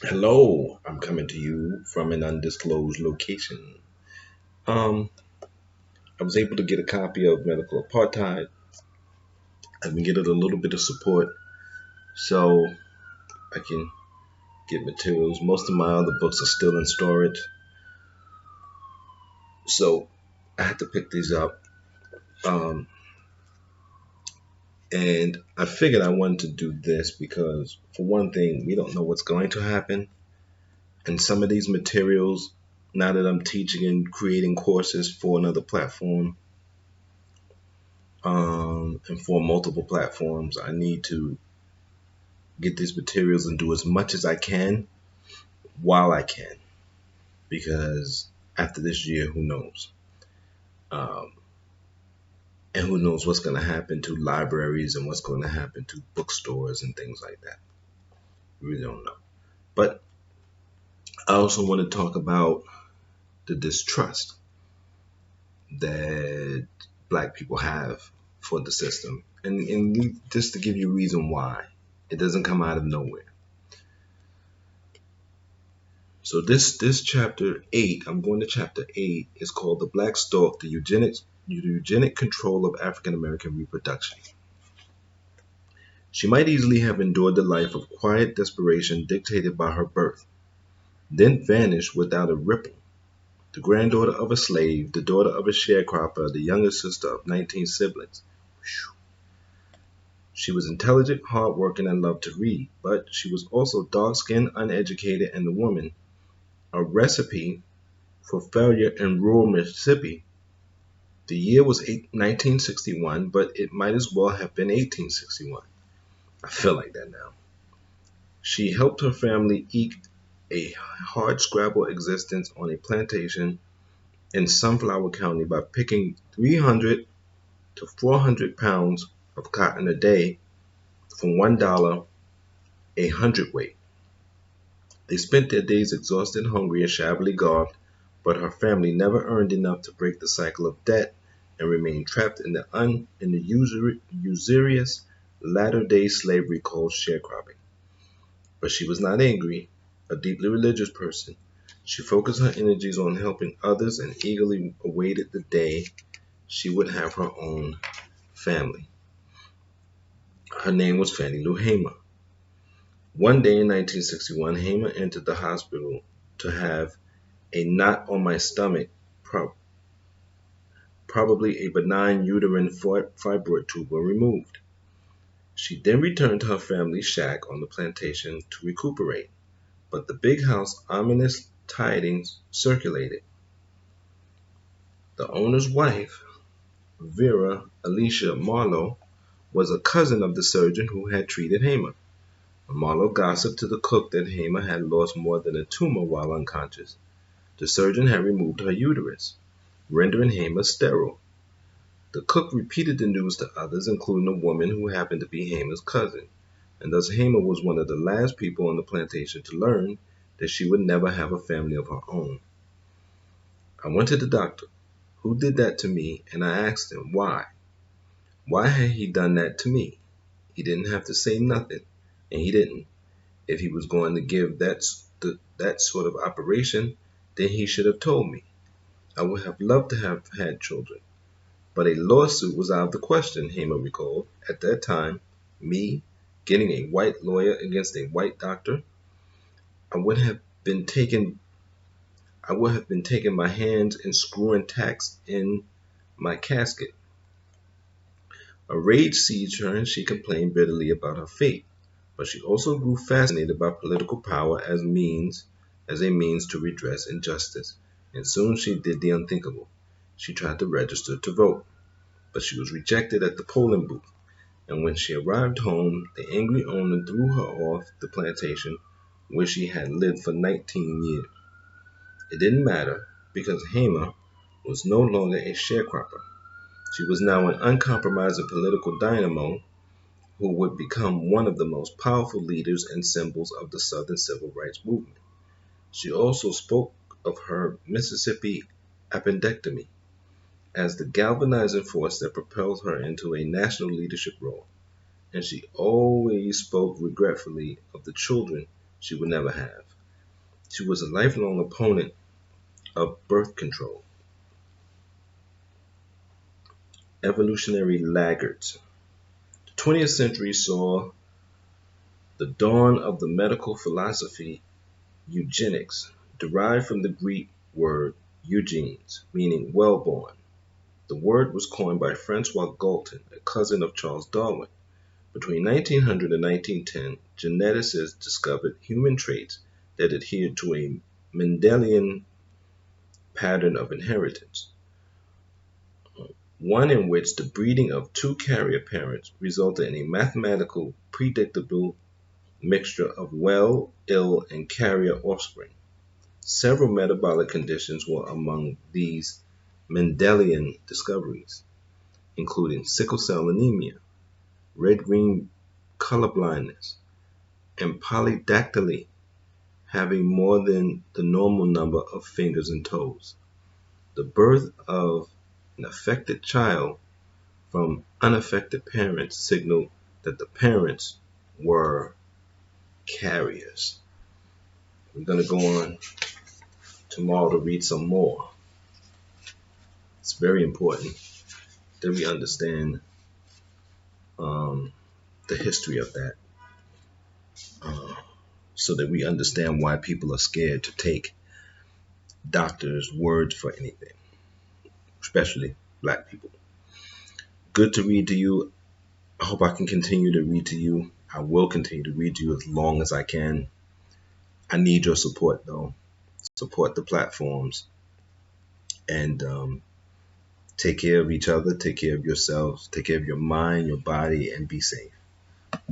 Hello, I'm coming to you from an undisclosed location. Um, I was able to get a copy of Medical Apartheid. I've been getting a little bit of support so I can get materials. Most of my other books are still in storage, so I had to pick these up. Um, and I figured I wanted to do this because, for one thing, we don't know what's going to happen. And some of these materials, now that I'm teaching and creating courses for another platform, and for multiple platforms, I need to get these materials and do as much as I can while I can, because after this year, who knows? Um, and who knows what's going to happen to libraries and what's going to happen to bookstores and things like that. We really don't know. But I also want to talk about the distrust that black people have for the system. And just to give you a reason why, it doesn't come out of nowhere. So this chapter 8, I'm going to chapter 8, is called The Black Stork, the eugenic control of African American reproduction. She might easily have endured the life of quiet desperation dictated by her birth, then vanished without a ripple. The granddaughter of a slave, the daughter of a sharecropper, the younger sister of 19 siblings. She was intelligent, hardworking, and loved to read, but she was also dark-skinned, uneducated, and a woman, a recipe for failure in rural Mississippi. The year was 1961, but it might as well have been 1861. I feel like that now. She helped her family eke a hard-scrabble existence on a plantation in Sunflower County by picking 300 to 400 pounds of cotton a day for $1 a hundredweight. They spent their days exhausted, hungry, and shabbily garbed, but her family never earned enough to break the cycle of debt and remained trapped in the usurious latter-day slavery called sharecropping. But she was not angry, a deeply religious person. She focused her energies on helping others and eagerly awaited the day she would have her own family. Her name was Fannie Lou Hamer. One day in 1961, Hamer entered the hospital to have a knot on my stomach, probably a benign uterine fibroid tumor, removed. She then returned to her family's shack on the plantation to recuperate, but the big house ominous tidings circulated. The owner's wife, Vera Alicia Marlowe, was a cousin of the surgeon who had treated Hamer. Marlowe gossiped to the cook that Hamer had lost more than a tumor while unconscious. The surgeon had removed her uterus, rendering Hamer sterile. The cook repeated the news to others, including a woman who happened to be Hamer's cousin, and thus Hamer was one of the last people on the plantation to learn that she would never have a family of her own. I went to the doctor, who did that to me, and I asked him why. Why had he done that to me? He didn't have to say nothing, and he didn't. If he was going to give that sort of operation, then he should have told me. I would have loved to have had children. But a lawsuit was out of the question, Hamer recalled. At that time, me getting a white lawyer against a white doctor, I would have been taking my hands and screwing tacks in my casket. A rage seized her and she complained bitterly about her fate. But she also grew fascinated by political power as a means to redress injustice. And soon she did the unthinkable. She tried to register to vote, but she was rejected at the polling booth. And when she arrived home, the angry owner threw her off the plantation where she had lived for 19 years. It didn't matter because Hamer was no longer a sharecropper. She was now an uncompromising political dynamo who would become one of the most powerful leaders and symbols of the Southern Civil Rights Movement. She also spoke of her Mississippi appendectomy as the galvanizing force that propelled her into a national leadership role, and she always spoke regretfully of the children she would never have. She was a lifelong opponent of birth control. Evolutionary laggards. The 20th century saw the dawn of the medical philosophy eugenics, derived from the Greek word eugenes, meaning well-born. The word was coined by Francois Galton, a cousin of Charles Darwin. Between 1900 and 1910, geneticists discovered human traits that adhered to a Mendelian pattern of inheritance, one in which the breeding of two carrier parents resulted in a mathematical predictable mixture of well, ill, and carrier offspring. Several metabolic conditions were among these Mendelian discoveries, including sickle cell anemia, red-green color blindness, and polydactyly, having more than the normal number of fingers and toes. The birth of an affected child from unaffected parents signaled that the parents were carriers. We're going to go on tomorrow to read some more. It's very important that we understand the history of that, so that we understand why people are scared to take doctors' words for anything, especially black people. Good to read to you. I hope I can continue to read to you. I will continue to read to you as long as I can. I need your support, though. Support the platforms, and take care of each other, take care of yourselves, take care of your mind, your body, and be safe.